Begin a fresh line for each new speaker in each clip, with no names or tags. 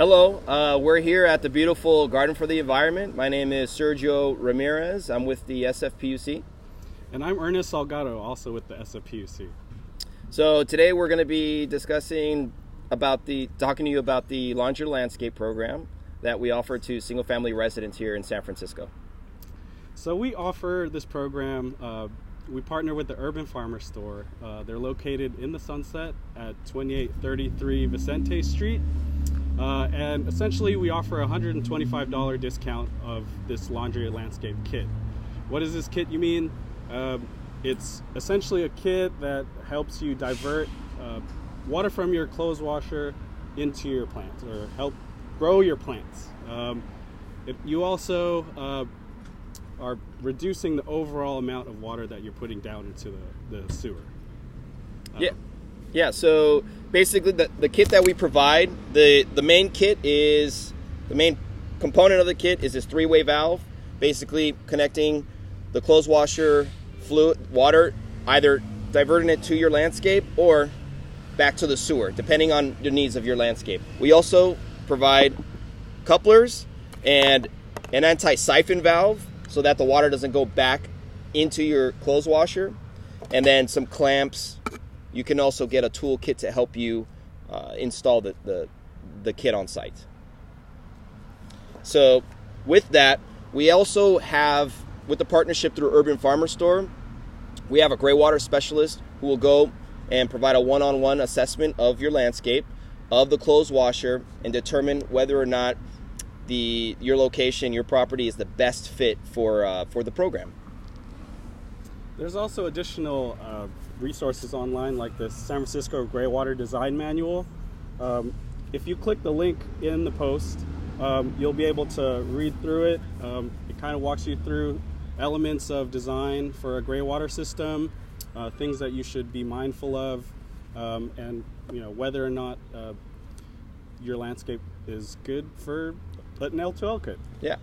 Hello, we're here at the beautiful Garden for the Environment. My name is Sergio Ramirez. I'm with the SFPUC.
And I'm Ernest Salgado, also with the SFPUC.
So today we're going to be talking to you about the Lawn Your Landscape program that we offer to single-family residents here in San Francisco.
So we offer this program. We partner with the Urban Farmer Store. They're located in the Sunset at 2833 Vicente Street. And essentially we offer a $125 discount of this Lawn Your Landscape kit. What is this kit you mean? It's essentially a kit that helps you divert water from your clothes washer into your plants, or help grow your plants. You also are reducing the overall amount of water that you're putting down into the sewer.
Yeah, so basically the kit that we provide, the main component of the kit is this three-way valve, basically connecting the clothes washer fluid water, either diverting it to your landscape or back to the sewer, depending on the needs of your landscape. We also provide couplers and an anti-siphon valve so that the water doesn't go back into your clothes washer, and then some clamps. You can also get a tool kit to help you install the kit on site. So with that, we also have, with the partnership through Urban Farmer Store, we have a Graywater specialist who will go and provide a one-on-one assessment of your landscape, of the clothes washer, and determine whether or not your location, your property is the best fit for the program.
There's also additional resources online, like the San Francisco Graywater Design Manual. If you click the link in the post, you'll be able to read through it. It kind of walks you through elements of design for a graywater system, things that you should be mindful of, and whether or not your landscape is good for an L2L kit.
Yeah.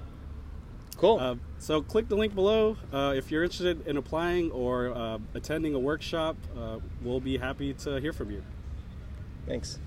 Cool.
So click the link below if you're interested in applying or attending a workshop. We'll be happy to hear from you.
Thanks.